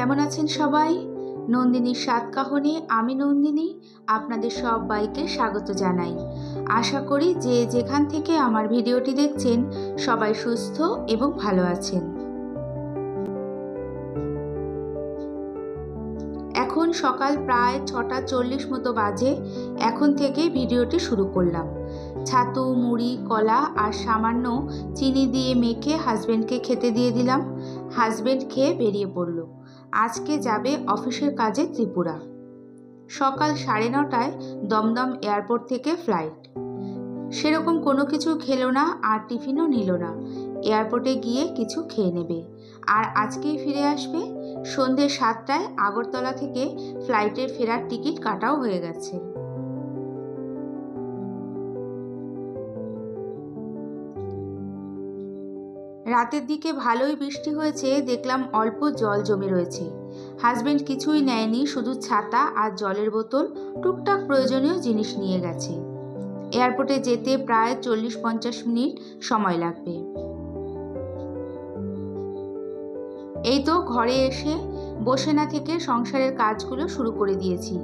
কেমন আছেন সবাই? নন্দিনীর স্বাদ কাহনে আমি নন্দিনী আপনাদের সবাইকে স্বাগত জানাই। আশা করি যে যেখান থেকে আমার ভিডিওটি দেখছেন সবাই সুস্থ এবং ভালো আছেন। এখন সকাল প্রায় 6:40 মতো বাজে। এখন থেকে ভিডিওটি শুরু করলাম। ছাতু, মুড়ি, কলা আর সামান্য চিনি দিয়ে মেখে হাজবেন্ডকে খেতে দিয়ে দিলাম। হাজবেন্ড খেয়ে বেরিয়ে পড়ল। আজকে যাবে অফিসের কাজে ত্রিপুরা। সকাল 9:30টায় দমদম এয়ারপোর্ট থেকে ফ্লাইট। সেরকম কোনো কিছু খেলো না আর টিফিনও নিল না। এয়ারপোর্টে গিয়ে কিছু খেয়ে নেবে আর আজকেই ফিরে আসবে। সন্ধ্যে 7টায় আগরতলা থেকে ফ্লাইটের ফেরার টিকিট কাটাও হয়ে গেছে। রাতের দিকে ভালোই বৃষ্টি হয়েছে, দেখলাম অল্প জল জমে রয়েছে। হাজবেন্ড কিছুই নেয়নি, শুধু ছাতা আর জলের বোতল, টুকটাক প্রয়োজনীয় জিনিস নিয়ে গেছে। এয়ারপোর্টে যেতে প্রায় 40-50 মিনিট সময় লাগবে। এই তো ঘরে এসে বসে না থেকে সংসারের কাজগুলো শুরু করে দিয়েছি।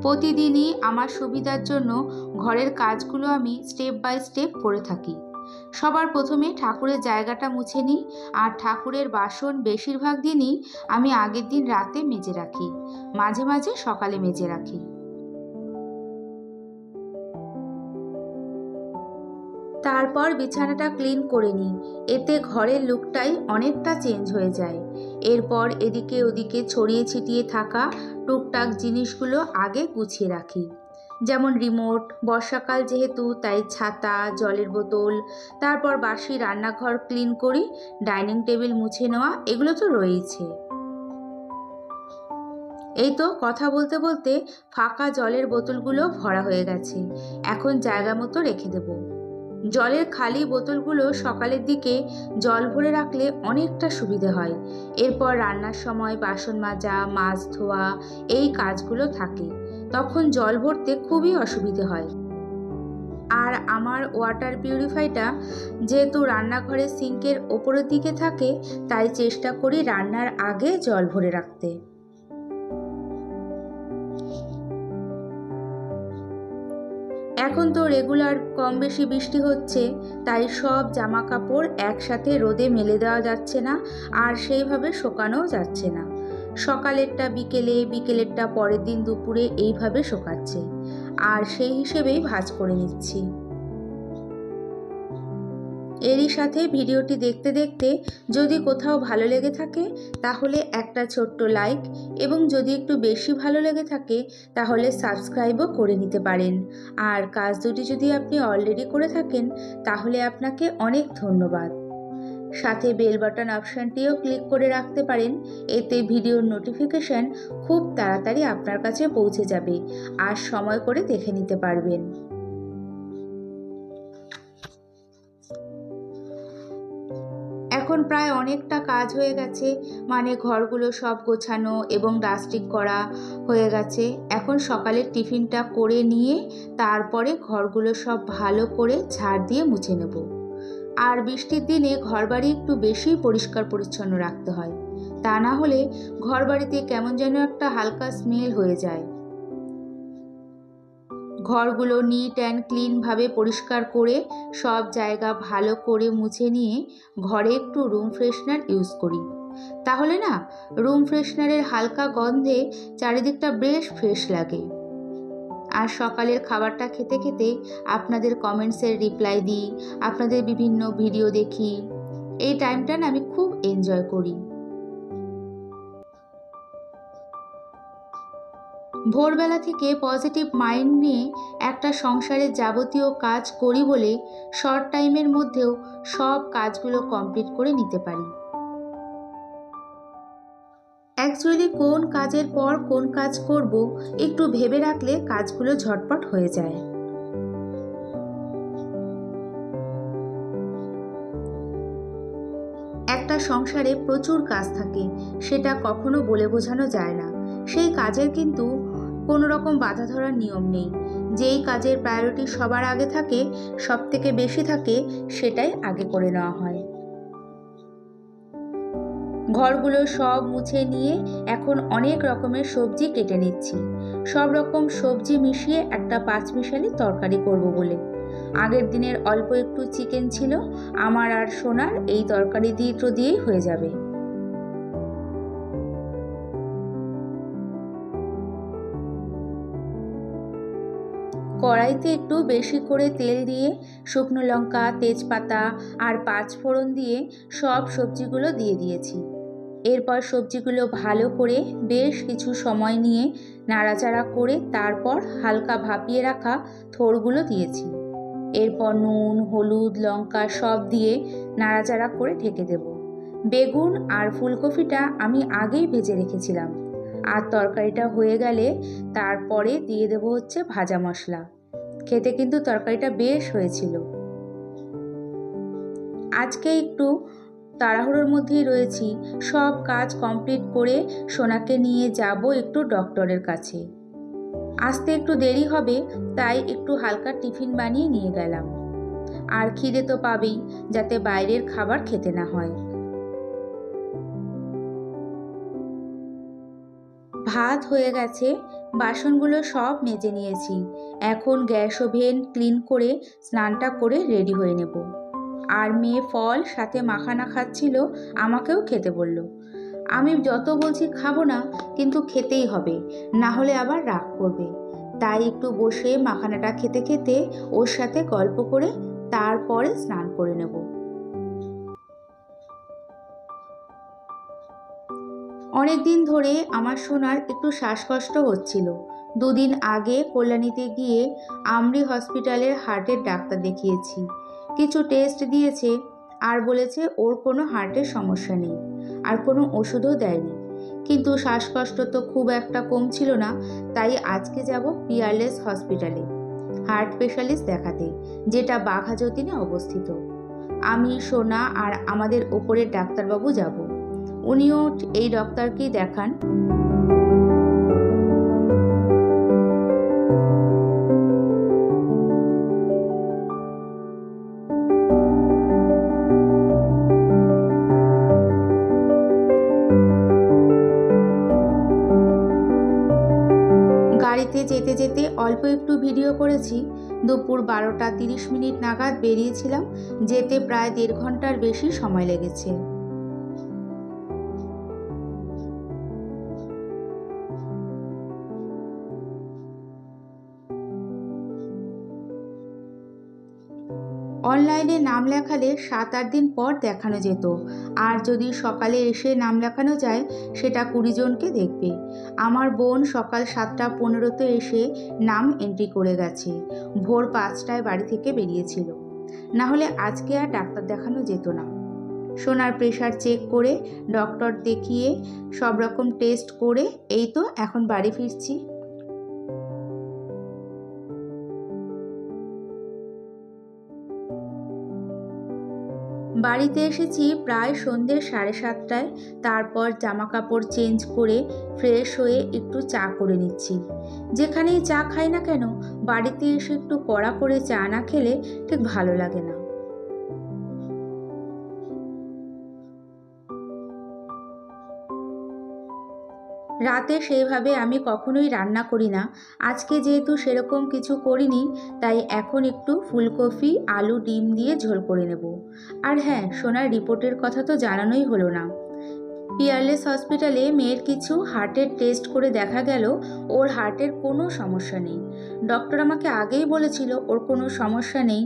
প্রতিদিনই আমার সুবিধার জন্য ঘরের কাজগুলো আমি স্টেপ বাই স্টেপ করে থাকি। সবার প্রথমে ঠাকুরের জায়গাটা মুছে নিই আর ঠাকুরের বাসন বেশিরভাগ দিনই আমি আগের দিন রাতে মেজে রাখি, মাঝে মাঝে সকালে মেজে রাখি। তারপর বিছানাটা ক্লিন করে নিই, এতে ঘরের লুকটাই অনেকটা চেঞ্জ হয়ে যায়। এরপর এদিকে ওদিকে ছড়িয়ে ছিটিয়ে থাকা টুকটাক জিনিসগুলো আগে গুছিয়ে রাখি, যেমন রিমোট, বর্ষাকাল যেহেতু তাই ছাতা, জলের বোতল। তারপর বাসি রান্নাঘর ক্লিন করি, ডাইনিং টেবিল মুছে নেওয়া, এগুলো তো রয়েছে। এই তো কথা বলতে বলতে ফাঁকা জলের বোতলগুলো ভরা হয়ে গেছে, এখন জায়গা মতো রেখে দেব। জলের খালি বোতলগুলো সকালের দিকে জল ভরে রাখলে অনেকটা সুবিধে হয়। এরপর রান্নার সময় বাসন মাজা, মাছ ধোয়া এই কাজগুলো থাকে, তখন জল ভরতে খুবই অসুবিধে হয়। আর আমার ওয়াটার পিউরিফাইটা যেহেতু রান্নাঘরের সিঙ্কের ওপরের দিকে থাকে, তাই চেষ্টা করি রান্নার আগে জল ভরে রাখতে। এখন তো রেগুলার কম বেশি বৃষ্টি হচ্ছে, তাই সব জামা কাপড় একসাথে রোদে মেলে দেওয়া যাচ্ছে না আর সেইভাবে শুকানোও যাচ্ছে না। সকালেরটা বিকেলে, বিকেলেরটা পরের দিন দুপুরে, এইভাবে শুকাচ্ছে আর সেই হিসেবেই ভাঁজ করে নিচ্ছি। এরই সাথে ভিডিওটি দেখতে দেখতে যদি কোথাও ভালো লেগে থাকে তাহলে একটা ছোট্ট লাইক, এবং যদি একটু বেশি ভালো লেগে থাকে তাহলে সাবস্ক্রাইবও করে নিতে পারেন। আর কাজ দুটি যদি আপনি অলরেডি করে থাকেন তাহলে আপনাকে অনেক ধন্যবাদ। সাথে বেল বাটন অপশানটিও ক্লিক করে রাখতে পারেন, এতে ভিডিওর নোটিফিকেশন খুব তাড়াতাড়ি আপনার কাছে পৌঁছে যাবে আর সময় করে দেখে নিতে পারবেন। এখন প্রায় অনেকটা কাজ হয়ে গেছে, মানে ঘরগুলো সব গোছানো এবং ডাস্টিং করা হয়ে গেছে। এখন সকালের টিফিনটা করে নিয়ে তারপরে ঘরগুলো সব ভালো করে ঝাড় দিয়ে মুছে নেব। আর বৃষ্টির দিনে ঘরবাড়ি একটু বেশি পরিষ্কার পরিচ্ছন্ন রাখতে হয়, তা না হলে ঘরবাড়িতে কেমন যেন একটা হালকা স্মেল হয়ে যায়। ঘরগুলো নিট অ্যান্ড ক্লিনভাবে পরিষ্কার করে সব জায়গা ভালো করে মুছে নিয়ে ঘরে একটু রুম ফ্রেশনার ইউজ করি, তাহলে না রুম ফ্রেশনারের হালকা গন্ধে চারিদিকটা বেশ ফ্রেশ লাগে। আর সকালের খাবারটা খেতে খেতে আপনাদের কমেন্টসের রিপ্লাই দিই, আপনাদের বিভিন্ন ভিডিও দেখি, এই টাইমটা না আমি খুব এনজয় করি। ভোরবেলা থেকে পজিটিভ মাইন্ড নিয়ে একটা সংসারের যাবতীয় কাজ করি বলে শর্ট টাইমের মধ্যেও সব কাজগুলো কমপ্লিট করে নিতে পারি। অ্যাকচুয়ালি কোন কাজের পর কোন কাজ করব একটু ভেবে রাখলে কাজগুলো ঝটপট হয়ে যায়। একটা সংসারে প্রচুর কাজ থাকে, সেটা কখনো বলে বোঝানো যায় না। সেই কাজের কিন্তু কোনো রকম বাধা ধরার নিয়ম নেই। যেই কাজের প্রায়োরিটি সবার আগে থাকে, সব থেকে বেশি থাকে, সেটাই আগে করে নেওয়া হয়। ঘরগুলো সব মুছে নিয়ে এখন অনেক রকমের সবজি কেটে নিচ্ছি। সব রকম সবজি মিশিয়ে একটা পাঁচমিশালি তরকারি করব বলে। আগের দিনের অল্প একটু চিকেন ছিল, আমার আর সোনার এই তরকারি দিয়েই হয়ে যাবে। কড়াইতে একটু বেশি করে তেল দিয়ে শুকনো লঙ্কা, তেজপাতা আর পাঁচফোড়ন দিয়ে সব সবজিগুলো দিয়ে দিয়েছি। এরপর সবজিগুলো ভালো করে বেশ কিছু সময় নিয়ে নাড়াচাড়া করে তারপর হালকা ভাপিয়ে রাখা থোড়গুলো দিয়েছি। এরপর নুন, হলুদ, লঙ্কা সব দিয়ে নাড়াচাড়া করে ঢেকে দেব। বেগুন আর ফুলকপিটা আমি আগেই ভেজে রেখেছিলাম। আর তরকারিটা হয়ে গেলে তারপরে দিয়ে দেব হচ্ছে ভাজা মশলা। খেতে কিন্তু তরকারিটা বেশ হয়েছিল। আজকে একটু তাড়াহুড়োর মধ্যেই রয়েছি। সব কাজ কমপ্লিট করে সোনাকে নিয়ে যাব একটু ডক্টরের কাছে। আসতে একটু দেরি হবে, তাই একটু হালকা টিফিন বানিয়ে নিয়ে গেলাম। আর খিদে তো পাবেই, যাতে বাইরের খাবার খেতে না হয়। ভাত হয়ে গেছে, বাসনগুলো সব মেজে নিয়েছি। এখন গ্যাস ওভেন ক্লিন করে স্নানটা করে রেডি হয়ে নেব। আর মেয়ে ফল সাথে মাখানা খাচ্ছিল, আমাকেও খেতে বলল। আমি যত বলছি খাবো না, কিন্তু খেতেই হবে, না হলে আবার রাগ করবে। তাই একটু বসে মাখানাটা খেতে খেতে ওর সাথে গল্প করে তারপরে স্নান করে নেব। অনেক দিন ধরে আমার সোনার একটু শ্বাসকষ্ট হচ্ছিল। দুদিন আগে কল্যাণীতে গিয়ে আমরি হসপিটালের হার্টের ডাক্তার দেখিয়েছি। কিছু টেস্ট দিয়েছে আর বলেছে ওর কোনো হার্টের সমস্যা নেই, আর কোনো ওষুধও দেয়নি। কিন্তু শ্বাসকষ্ট তো খুব একটা কমছিল না, তাই আজকে যাব পিয়ারলেস হসপিটালে হার্ট স্পেশালিস্ট দেখাতে, যেটা বাঘাযতীনে অবস্থিত। আমি, সোনা আর আমাদের ওপরের ডাক্তারবাবু যাব। উনিও এই ডক্টরকেই দেখান। গাড়িতে যেতে যেতে অল্প একটু ভিডিও করেছি। দুপুর 12টা 30 মিনিট নাগাদ বেরিয়েছিলাম, যেতে প্রায় 1.5 ঘন্টার বেশি সময় লেগেছে। অনলাইনে নাম লেখালে 7-8 দিন পর দেখানো যেত, আর যদি সকালে এসে নাম লেখানো যায় সেটা 20 জনকে দেখবে। আমার বোন সকাল 7:15-তে এসে নাম এন্ট্রি করে গেছে। ভোর 5টায় বাড়ি থেকে বেরিয়েছিল, না হলে আজকে আর ডাক্তার দেখানো যেত না। সোনার প্রেশার চেক করে ডক্টর দেখিয়ে সব রকম টেস্ট করে এই তো এখন বাড়ি ফিরছি। বাড়িতে এসেছি প্রায় সন্ধ্যে 7:30টায়। তারপর জামা কাপড় চেঞ্জ করে ফ্রেশ হয়ে একটু চা করে নিচ্ছি। যেখানেই চা খাই না কেন, বাড়িতে এসে একটু কড়া করে চা না খেলে ঠিক ভালো লাগে না। রাতে সেইভাবে আমি কখনোই রান্না করি না। আজকে যেহেতু সেরকম কিছু করিনি, তাই এখন একটু ফুলকপি, আলু, ডিম দিয়ে ঝোল করে নেব। আর হ্যাঁ, সোনার রিপোর্টের কথা তো জানানোই হলো না। পিয়ারলেস হসপিটালে মেয়ের কিছু হার্টের টেস্ট করে দেখা গেল ওর হার্টের কোনো সমস্যা নেই। ডক্টর আমাকে আগেই বলেছিল ওর কোনো সমস্যা নেই,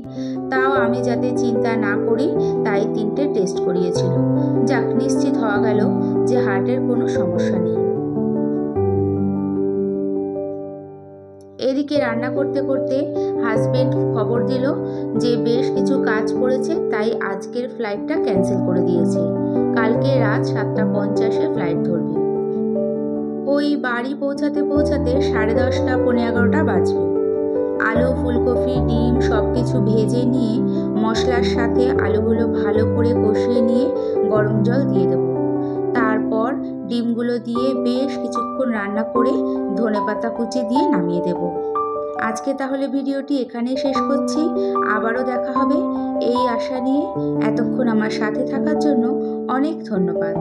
তাও আমি যাতে চিন্তা না করি তাই 3টে টেস্ট করিয়েছিল। যাক, নিশ্চিত হওয়া গেল যে হার্টের কোনো সমস্যা নেই। এদিকে রান্না করতে করতে হাজবেন্ড খবর দিল যে বেশ কিছু কাজ পড়েছে, তাই আজকের ফ্লাইটটা ক্যান্সেল করে দিয়েছে। কালকে রাত 7:50-এ ফ্লাইট ধরবে। ওই বাড়ি পৌঁছাতে 10:30 পৌনে 11টা বাজবে। আলু, ফুলকপি, ডিম সব কিছু ভেজে নিয়ে মশলার সাথে আলুগুলো ভালো করে কষিয়ে নিয়ে গরম জল দিয়ে দেবো। তারপর ডিমগুলো দিয়ে বেশ কিছুক্ষণ রান্না করে ধনেপাতা কুচি দিয়ে নামিয়ে দেব। আজকে তাহলে ভিডিওটি এখানেই শেষ করছি। আবারও দেখা হবে এই আশা নিয়ে। এতক্ষণ আমার সাথে থাকার জন্য অনেক ধন্যবাদ।